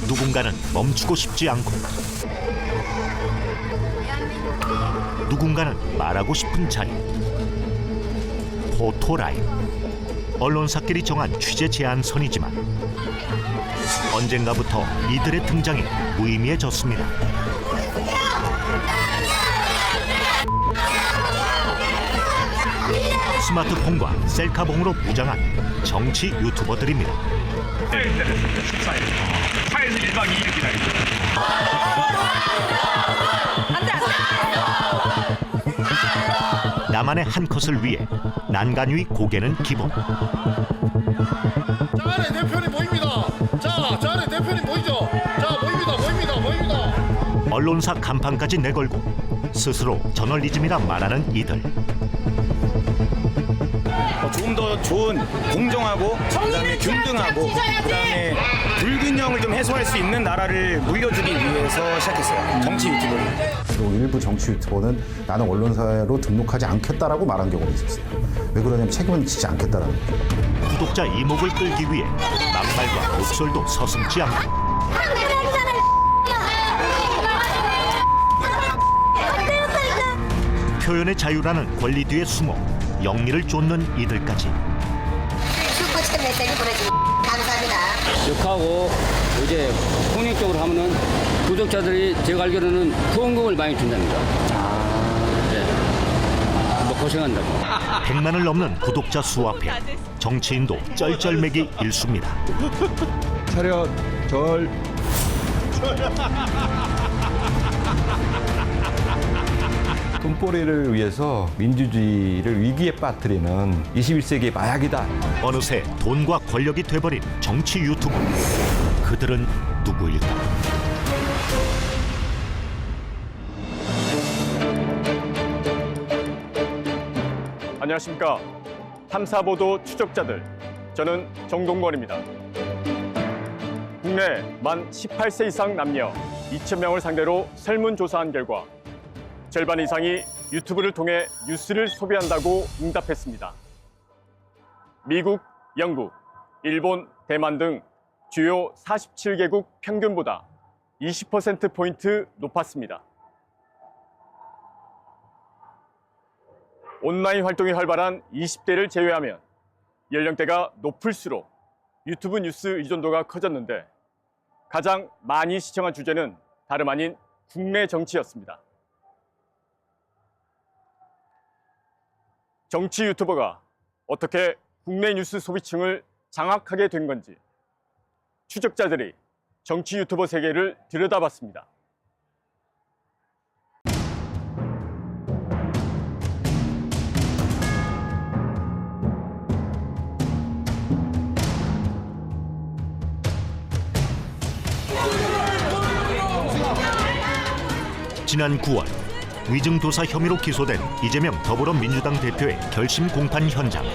누군가는 멈추고 싶지 않고 누군가는 말하고 싶은 자리. 포토라인. 언론사끼리 정한 취재 제한선이지만 언젠가부터 이들의 등장이 무의미해졌습니다. 스마트폰과 셀카봉으로 무장한 정치 유튜버들입니다. 차에서 1박 2일 기다리고. 나만의 한 컷을 위해 난간 위 고개는 기본. 자 안에 대표님 보입니다. 자 안에 대표님 보이죠? 자 보입니다. 언론사 간판까지 내걸고 스스로 저널리즘이라 말하는 이들. 조금 더 좋은 공정하고 그다음에 균등하고 그다음에 불균형을 좀 해소할 수 있는 나라를 물려주기 위해서 시작했어요. 정치 유튜브를. 그리고 일부 정치 유튜버는 나는 언론사로 등록하지 않겠다라고 말한 경우도 있었어요. 왜 그러냐면 책임은 지지 않겠다라는 거죠. 구독자 이목을 끌기 위해 막말과 욕설도 서슴지 않고 표현의 자유라는 권리 뒤에 숨어 영리를 쫓는 이들까지. 슈퍼스타 메시지 보내주고 감사합니다. 욕하고 이제 폭력적으로 하면은 구독자들이 제가 알기로는 후원금을 많이 준답니다. 네. 뭐 고생한다고. 100만을 넘는 구독자 수 앞에 정치인도 쩔쩔매기 일쑤입니다. 차렷 절. 돈벌이를 위해서 민주주의를 위기에 빠뜨리는 21세기의 마약이다. 어느새 돈과 권력이 돼버린 정치 유튜버. 그들은 누구일까? 안녕하십니까. 탐사보도 추적자들. 저는 정동건입니다. 국내 만 18세 이상 남녀 2,000명을 상대로 설문조사한 결과 절반 이상이 유튜브를 통해 뉴스를 소비한다고 응답했습니다. 미국, 영국, 일본, 대만 등 주요 47개국 평균보다 20%포인트 높았습니다. 온라인 활동이 활발한 20대를 제외하면 연령대가 높을수록 유튜브 뉴스 의존도가 커졌는데 가장 많이 시청한 주제는 다름 아닌 국내 정치였습니다. 정치 유튜버가 어떻게 국내 뉴스 소비층을 장악하게 된 건지 추적자들이 정치 유튜버 세계를 들여다봤습니다. 지난 9월 위증도사 혐의로 기소된 이재명 더불어민주당 대표의 결심 공판 현장.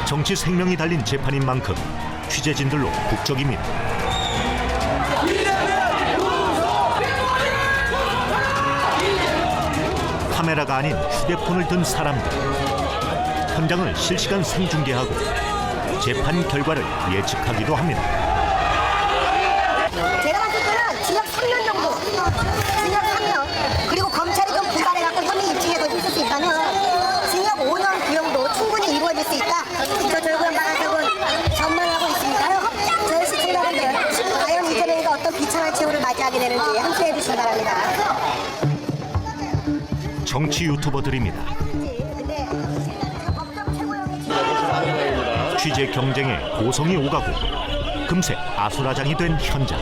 정치 생명이 달린 재판인 만큼 취재진들로 북적입니다. 카메라가 아닌 휴대폰을 든 사람들. 현장을 실시간 생중계하고 재판 결과를 예측하기도 합니다. 제가 봤을 때는 징역 3년 정도, 징역 3년, 그리고 검찰이 좀 분발해갖고 혐의 입증해서 있을 수 있다면 징역 5년 구형도 충분히 이루어질 수 있다. 저 절구형 방안석은 전망하고 있으니까요. 저희 시청자분들, 과연 이재명이가 어떤 비참한 최후를 맞이하게 되는지 함께해 주시기 바랍니다. 정치 유튜버들입니다. 취재 경쟁에 고성이 오가고 금세 아수라장이 된 현장.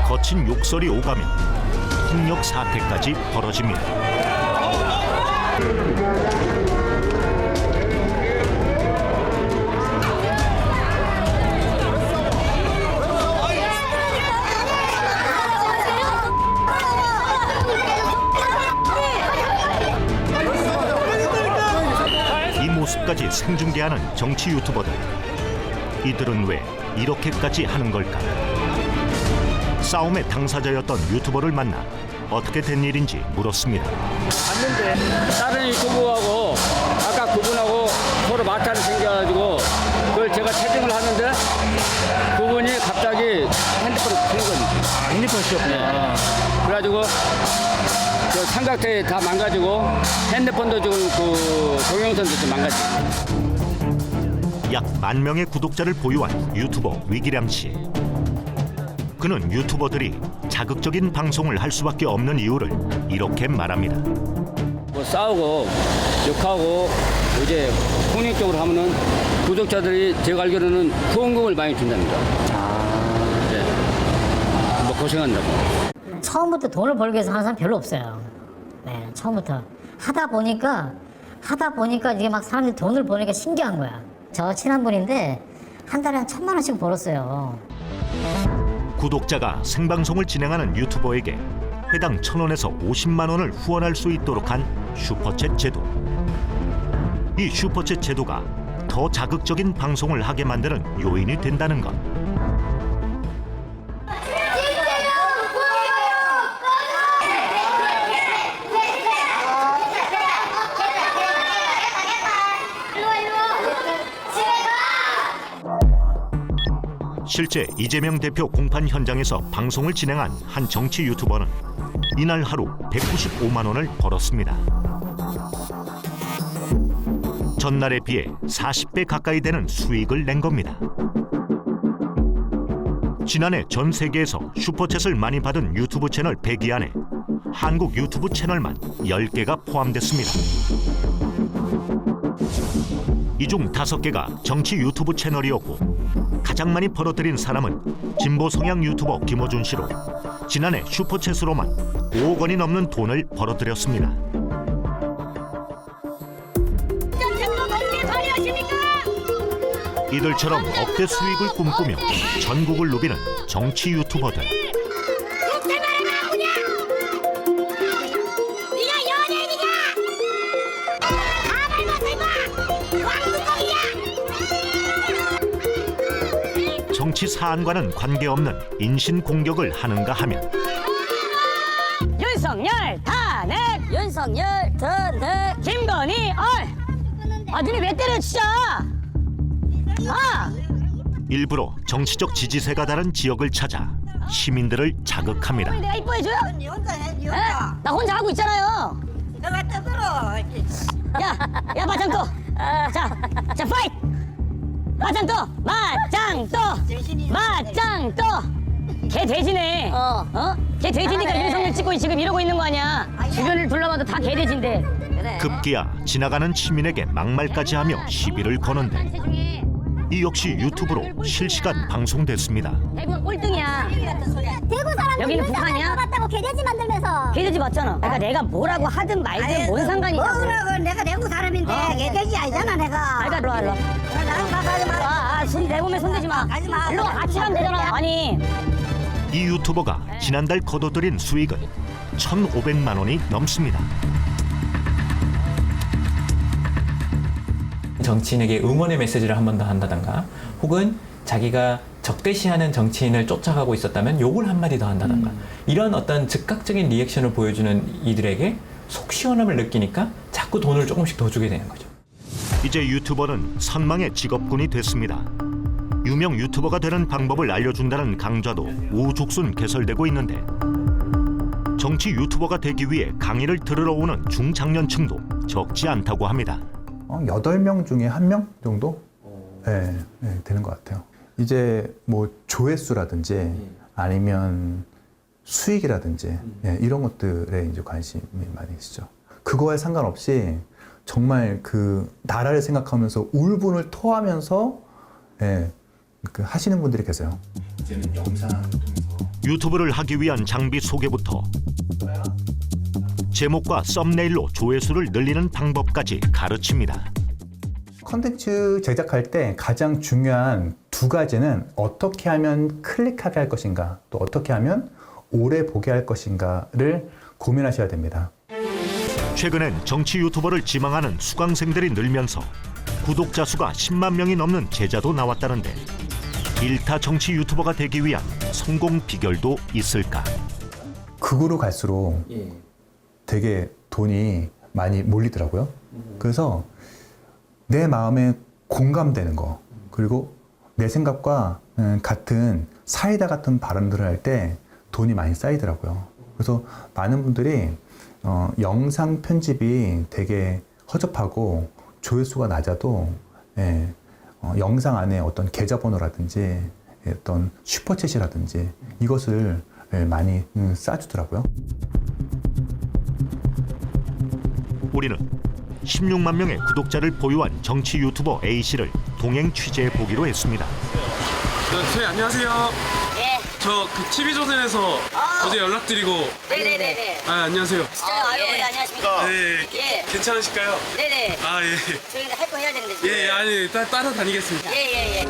거친 욕설이 오가며 폭력 사태까지 벌어집니다. 모습까지 생중계하는 정치 유튜버들. 이들은 왜 이렇게까지 하는 걸까? 싸움의 당사자였던 유튜버를 만나 어떻게 된 일인지 물었습니다. 봤는데 다른 유튜브하고 아까 그분하고 서로 마찰이 생겨가지고 그걸 제가 채팅을 하는데 그분이 갑자기 핸드폰을 켜는 겁니다. 핸드폰 씌웠구나. 그래가지고 그 삼각대 다 망가지고 핸드폰도 지금 그 동영상도 좀 망가지고. 약 10,000명의 구독자를 보유한 유튜버 위기량 씨. 그는 유튜버들이 자극적인 방송을 할 수밖에 없는 이유를 이렇게 말합니다. 뭐 싸우고 욕하고 이제 폭력적으로 하면은 구독자들이 제가 알기로는 후원금을 많이 준답니다. 네. 뭐 고생한다고. 처음부터 돈을 벌기 위해서 하는 사람 별로 없어요. 네, 처음부터 하다 보니까 이게 막 사람들이 돈을 버니까 신기한 거야. 저 친한 분인데 한 달에 한 1,000만 원씩 벌었어요. 구독자가 생방송을 진행하는 유튜버에게 회당 1,000원에서 50만 원을 후원할 수 있도록 한 슈퍼챗 제도. 이 슈퍼챗 제도가 더 자극적인 방송을 하게 만드는 요인이 된다는 것. 실제 이재명 대표 공판 현장에서 방송을 진행한 한 정치 유튜버는 이날 하루 195만 원을 벌었습니다. 전날에 비해 40배 가까이 되는 수익을 낸 겁니다. 지난해 전 세계에서 슈퍼챗을 많이 받은 유튜브 채널 100위 안에 한국 유튜브 채널만 10개가 포함됐습니다. 이 중 5개가 정치 유튜브 채널이었고 가장 많이 벌어들인 사람은 진보 성향 유튜버 김어준 씨로 지난해 슈퍼챗으로만 5억 원이 넘는 돈을 벌어들였습니다. 이들처럼 억대 수익을 꿈꾸며 전국을 누비는 정치 유튜버들. 정치 사안과는 관계없는 인신 공격을 하는가 하면 윤석열 탄핵! 윤석열 탄핵! 김건희 아 니네 왜 때려 진짜! 일부러 정치적 지지세가 다른 지역을 찾아 시민들을 자극합니다. 내가 이뻐해줘요? 나 혼자 하고 있잖아요. 너가 떠들어. 야 맞짱 떠. 자 파이트. 맞짱 떠. 맞짱 떠. 걔 돼지네. 걔 돼지니까 윤석열 찍고 지금 이러고 있는 거 아니야. 주변을 둘러봐도 다 걔 돼지인데. 급기야 지나가는 시민에게 막말까지 하며 시비를 거는데 이 역시 유튜브로 실시간 방송됐습니다. 대구 꼴등이야. 대구 사람들 여기는 북한이야? 맞다고 개돼지 만들면서. 개돼지 맞잖아. 그러니까 내가 뭐라고 하든 말든 뭔 상관이냐고. 뭐라고 내가 대구 사람인데 개돼지 아니잖아 내가. 알가 들어와 일로. 나랑 가지 마. 손 대보면 손대지 마. 가지 마. 일로 같이 가면 되잖아. 아니. 이 유튜버가 지난달 거둬들인 수익은 1,500만 원이 넘습니다. 정치인에게 응원의 메시지를 한 번 더 한다던가 혹은 자기가 적대시하는 정치인을 쫓아가고 있었다면 욕을 한마디 더 한다던가 이런 어떤 즉각적인 리액션을 보여주는 이들에게 속 시원함을 느끼니까 자꾸 돈을 조금씩 더 주게 되는 거죠. 이제 유튜버는 선망의 직업군이 됐습니다. 유명 유튜버가 되는 방법을 알려준다는 강좌도 우후죽순 개설되고 있는데 정치 유튜버가 되기 위해 강의를 들으러 오는 중장년층도 적지 않다고 합니다. 8명 중에 1명 정도 되는 것 같아요. 이제 뭐 조회수라든지 아니면 수익이라든지 이런 것들에 이제 관심이 많이 있죠. 그거에 상관없이 정말 그 나라를 생각하면서 울분을 토하면서 그 하시는 분들이 계세요. 이제는 영상 유튜브를 하기 위한 장비 소개부터 제목과 썸네일로 조회수를 늘리는 방법까지 가르칩니다. 컨텐츠 제작할 때 가장 중요한 2가지는 어떻게 하면 클릭하게 할 것인가, 또 어떻게 하면 오래 보게 할 것인가를 고민하셔야 됩니다. 최근엔 정치 유튜버를 지망하는 수강생들이 늘면서 구독자 수가 10만 명이 넘는 제자도 나왔다는데 일타 정치 유튜버가 되기 위한 성공 비결도 있을까? 극으로 갈수록 되게 돈이 많이 몰리더라고요. 그래서 내 마음에 공감되는 거, 그리고 내 생각과 같은 사이다 같은 발언들을 할 때 돈이 많이 쌓이더라고요. 그래서 많은 분들이 영상 편집이 되게 허접하고 조회수가 낮아도 영상 안에 어떤 계좌번호라든지 어떤 슈퍼챗이라든지 이것을 많이 싸주더라고요. 우리는 16만 명의 구독자를 보유한 정치 유튜버 A씨를 동행 취재해 보기로 했습니다. 네, 안녕하세요. 예. 저 그 TV조선에서 어제 연락드리고. 네네네네. 아, 안녕하세요. 진짜요? 아유, 네, 안녕하십니까. 네. 예. 괜찮으실까요? 네네. 아, 예. 저희가 할 거 해야 되는데. 지금. 예, 아니, 따라다니겠습니다. 예. 예.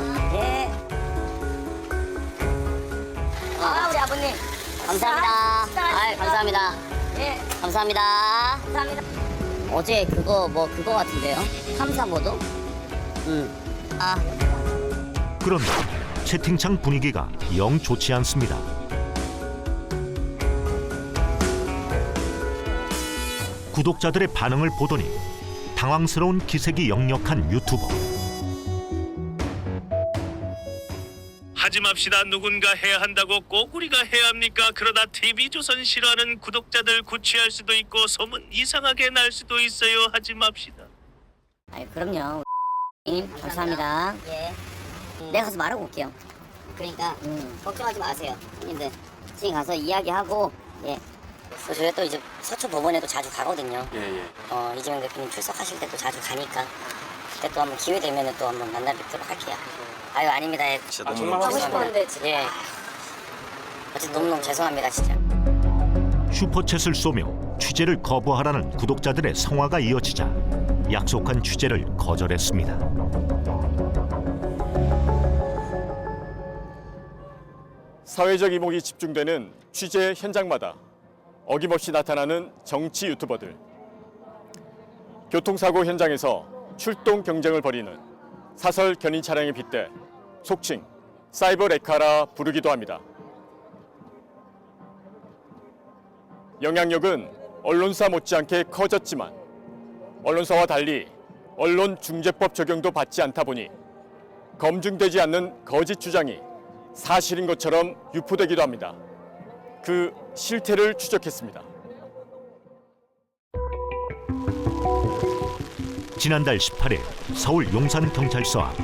우리 아버님. 감사합니다. 아이, 감사합니다. 예. 감사합니다. 감사합니다. 어제 그거 같은데요? 탐사보도? 아, 그런데 채팅창 분위기가 영 좋지 않습니다. 구독자들의 반응을 보더니 당황스러운 기색이 역력한 유튜버. 하지 맙시다. 누군가 해야 한다고 꼭 우리가 해야 합니까? 그러다 TV조선 싫어하는 구독자들 구취할 수도 있고 소문 이상하게 날 수도 있어요. 하지 맙시다. 아이, 그럼요. 감사합니다. 예. 내가 가서 말하고 올게요. 그러니까 걱정하지 마세요. 형님들, 지금 가서 이야기하고, 예. 그래서 저희가 또 이제 서초 법원에도 자주 가거든요. 예. 이재명 대표님 출석하실 때도 자주 가니까 그때 또 한번 기회 되면 또 한번 만나 뵙도록 할게요. 아유, 아닙니다. 예. 진짜 정말 하고 싶었는데 진짜. 예. 어쨌든 너무너무 죄송합니다, 진짜. 슈퍼챗을 쏘며 취재를 거부하라는 구독자들의 성화가 이어지자 약속한 취재를 거절했습니다. 사회적 이목이 집중되는 취재 현장마다 어김없이 나타나는 정치 유튜버들. 교통사고 현장에서 출동 경쟁을 벌이는 사설 견인 차량에 빗대 속칭 사이버 레카라 부르기도 합니다. 영향력은 언론사 못지않게 커졌지만 언론사와 달리 언론중재법 적용도 받지 않다 보니 검증되지 않는 거짓 주장이 사실인 것처럼 유포되기도 합니다. 그 실태를 추적했습니다. 지난달 18일 서울 용산경찰서 앞.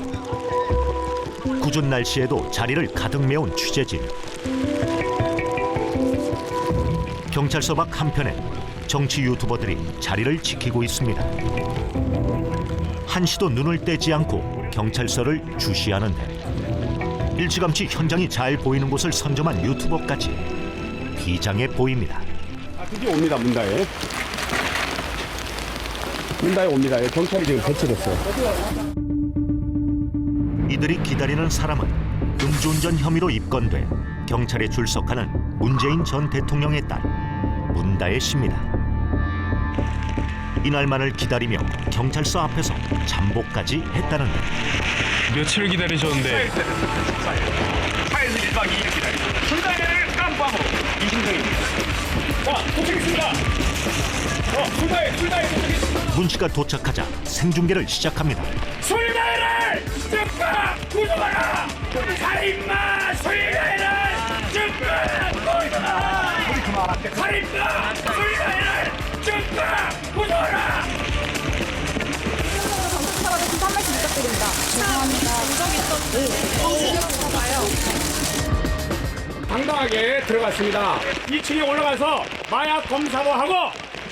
궂은 날씨에도 자리를 가득 메운 취재진. 경찰서 밖 한편엔 정치 유튜버들이 자리를 지키고 있습니다. 한시도 눈을 떼지 않고 경찰서를 주시하는데 일찌감치 현장이 잘 보이는 곳을 선점한 유튜버까지 비장해 보입니다. 드디어 옵니다. 문다에 옵니다. 경찰이 지금 배치됐어요. 이들이 기다리는 사람은 음주운전 혐의로 입건돼 경찰에 출석하는 문재인 전 대통령의 딸 문다혜 씨입니다. 이날만을 기다리며 경찰서 앞에서 잠복까지 했다는데 며칠 기다리셨는데. 4일 1박 2일 기다리고 문다혜를 깜빡하고 이신동입니다. 자, 도착했습니다. 문다혜 도착했습니다. 문씨가 도착하자 생중계를 시작합니다. 술다혜를 즉각 구조하라! 살인마 술다혜를 즉각 구조하라! 살인마 술다혜를 즉각 구조하라! 한 말씀 부탁드립니다. 죄송합니다. 당당하게 들어갔습니다. 2층에 올라가서 마약 검사도 하고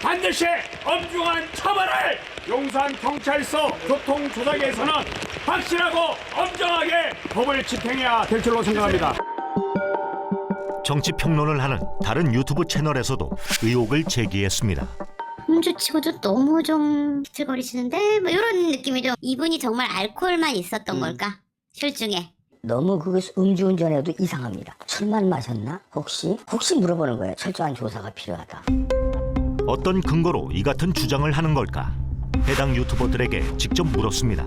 반드시 엄중한 처벌을 용산 경찰서 교통조사계에서는 확실하고 엄정하게 법을 집행해야 될 줄로 생각합니다. 정치 평론을 하는 다른 유튜브 채널에서도 의혹을 제기했습니다. 음주 치고도 너무 좀 비틀거리시는데 뭐 이런 느낌이죠. 이분이 정말 알코올만 있었던 걸까? 혈중에. 너무 그게 음주운전해도 이상합니다. 술만 마셨나? 혹시 물어보는 거예요. 철저한 조사가 필요하다. 어떤 근거로 이 같은 주장을 하는 걸까? 해당 유튜버들에게 직접 물었습니다.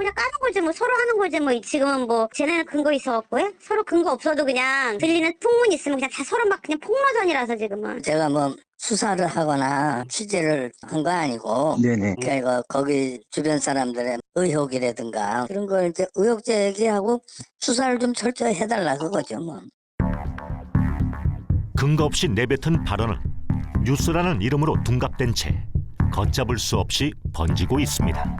그냥 까는 거지 뭐 서로 하는 거지 뭐 지금은 뭐 쟤네는 근거 있어갖고 서로 근거 없어도 그냥 들리는 풍문 있으면 그냥 다 서로 막 그냥 폭로전이라서 지금은. 제가 뭐 수사를 하거나 취재를 한 거 아니고 네네. 그러니까 거기 주변 사람들의 의혹이라든가 그런 걸 이제 의혹 제기하고 수사를 좀 철저히 해달라 그거죠 뭐. 근거 없이 내뱉은 발언은 뉴스라는 이름으로 둔갑된 채 걷잡을 수 없이 번지고 있습니다.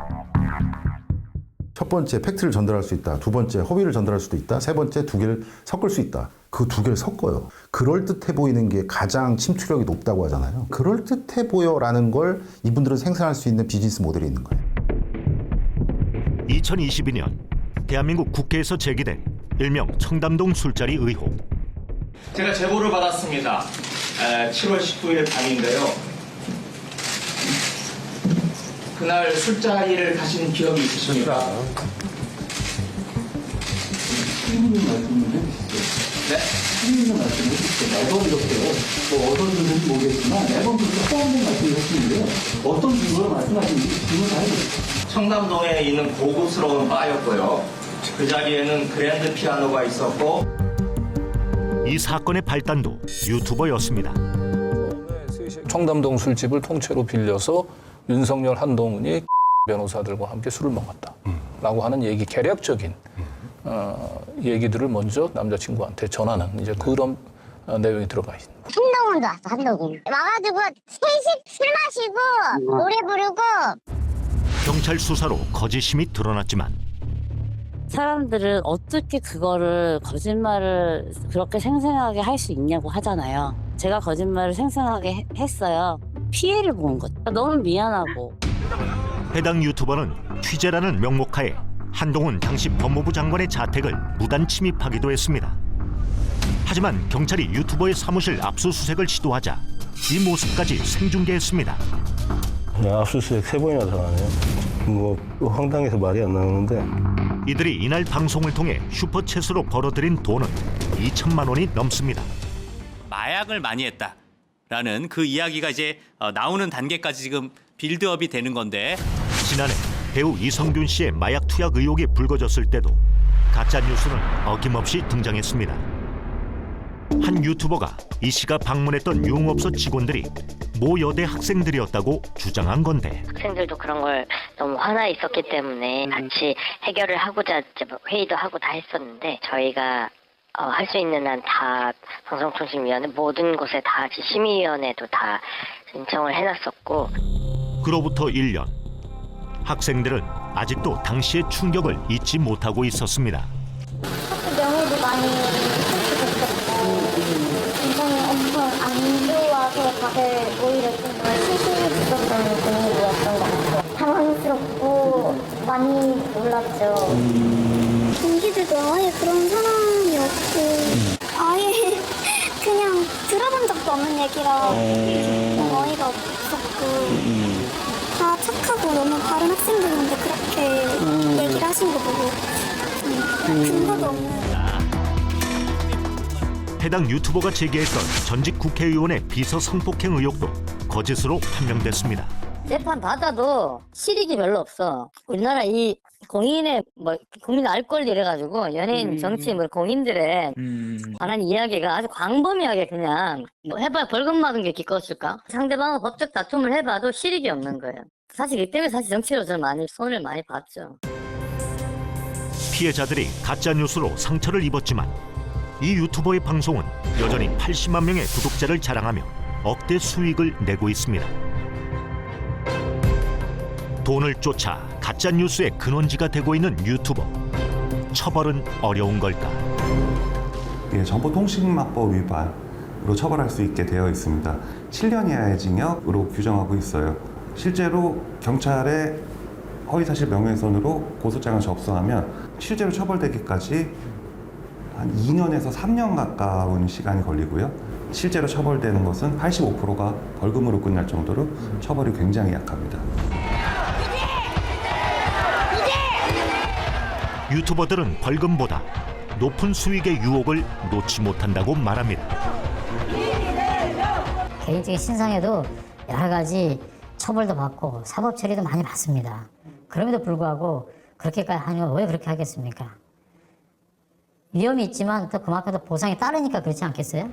첫 번째 팩트를 전달할 수 있다. 두 번째 허위를 전달할 수도 있다. 세 번째 두 개를 섞을 수 있다. 그 두 개를 섞어요. 그럴듯해 보이는 게 가장 침투력이 높다고 하잖아요. 그럴듯해 보여라는 걸 이분들은 생산할 수 있는 비즈니스 모델이 있는 거예요. 2022년 대한민국 국회에서 제기된 일명 청담동 술자리 의혹. 제가 제보를 받았습니다. 7월 19일 밤인데요. 그날 술자리를 가신 기억이 있으십니까? 네? 틀리는 말씀을 해주세요. 매번 이렇게 뭐 어떤 분인지 모르겠지만 매번 그렇게 포함된 말씀을 하시는데요. 어떤 증거로 말씀하시는지 질문 다 해주세요. 청담동에 있는 고급스러운 바였고요. 그 자리에는 그랜드 피아노가 있었고 이 사건의 발단도 유튜버였습니다. 청담동 술집을 통째로 빌려서 윤석열, 한동훈이 변호사들과 함께 술을 먹었다라고 하는 얘기, 계략적인 얘기들을 먼저 남자친구한테 전하는 이제 그런 내용이 들어가 있습니다. 한동훈도 왔어, 한동훈. 와가지고 셋이 술 마시고 노래 부르고. 경찰 수사로 거짓임이 드러났지만 사람들은 어떻게 그거를 거짓말을 그렇게 생생하게 할 수 있냐고 하잖아요. 제가 거짓말을 생생하게 했어요. 피해를 본 것. 너무 미안하고. 해당 유튜버는 취재라는 명목하에 한동훈 당시 법무부 장관의 자택을 무단 침입하기도 했습니다. 하지만 경찰이 유튜버의 사무실 압수수색을 시도하자 이 모습까지 생중계했습니다. 압수수색 3번이나 들어가네요. 뭐 황당해서 말이 안 나오는데. 이들이 이날 방송을 통해 슈퍼챗으로 벌어들인 돈은 2천만 원이 넘습니다. 마약을 많이 했다라는 그 이야기가 이제 나오는 단계까지 지금 빌드업이 되는 건데 지난해 배우 이성균 씨의 마약 투약 의혹이 불거졌을 때도 가짜 뉴스는 어김없이 등장했습니다. 한 유튜버가 이 씨가 방문했던 유흥업소 직원들이 모 여대 학생들이었다고 주장한 건데 학생들도 그런 걸 너무 화나 있었기 때문에 같이 해결을 하고자 회의도 하고 다 했었는데 저희가 할 수 있는 한 다 방송통신위원회 모든 곳에 다 심의위원회도 다 신청을 해놨었고 그로부터 1년 학생들은 아직도 당시의 충격을 잊지 못하고 있었습니다. 명예도 많이 굉장히 엄청 안 좋아서 다들 오히려 좀 실실했었던 분위기였던 것 같아요. 당황스럽고 많이 놀랐죠. 동기들도 아예 그런 사람이 없고 아예 그냥 들어본 적도 없는 얘기라 너무 어이가 없었고 다 착하고 너무 바른 학생들인데 그렇게 얘기를 하신 거 보고 근거도 없는. 해당 유튜버가 제기했던 전직 국회의원의 비서 성폭행 의혹도 거짓으로 판명됐습니다. 재판 받아도 실익이 별로 없어. 우리나라 이 공인의 국민 알 권리 이래가지고 연예인, 정치인, 공인들의 관한 이야기가 아주 광범위하게 그냥 해봐야 벌금 받은 게 기껏을까? 상대방은 법적 다툼을 해봐도 실익이 없는 거예요. 사실 이 때문에 정치로 저는 많이 손을 많이 봤죠. 피해자들이 가짜 뉴스로 상처를 입었지만 이 유튜버의 방송은 여전히 80만 명의 구독자를 자랑하며 억대 수익을 내고 있습니다. 돈을 쫓아 가짜 뉴스의 근원지가 되고 있는 유튜버. 처벌은 어려운 걸까? 예, 정보통신망법 위반으로 처벌할 수 있게 되어 있습니다. 7년 이하의 징역으로 규정하고 있어요. 실제로 경찰에 허위사실 명예훼손으로 고소장을 접수하면 실제로 처벌되기까지 한 2년에서 3년 가까운 시간이 걸리고요. 실제로 처벌되는 것은 85%가 벌금으로 끝날 정도로 처벌이 굉장히 약합니다. 유튜버들은 벌금보다 높은 수익의 유혹을 놓지 못한다고 말합니다. 개인적인 신상에도 여러 가지 처벌도 받고 사법 처리도 많이 받습니다. 그럼에도 불구하고 그렇게까지 하면 왜 그렇게 하겠습니까? 위험이 있지만 또 그만큼 보상이 따르니까 그렇지 않겠어요?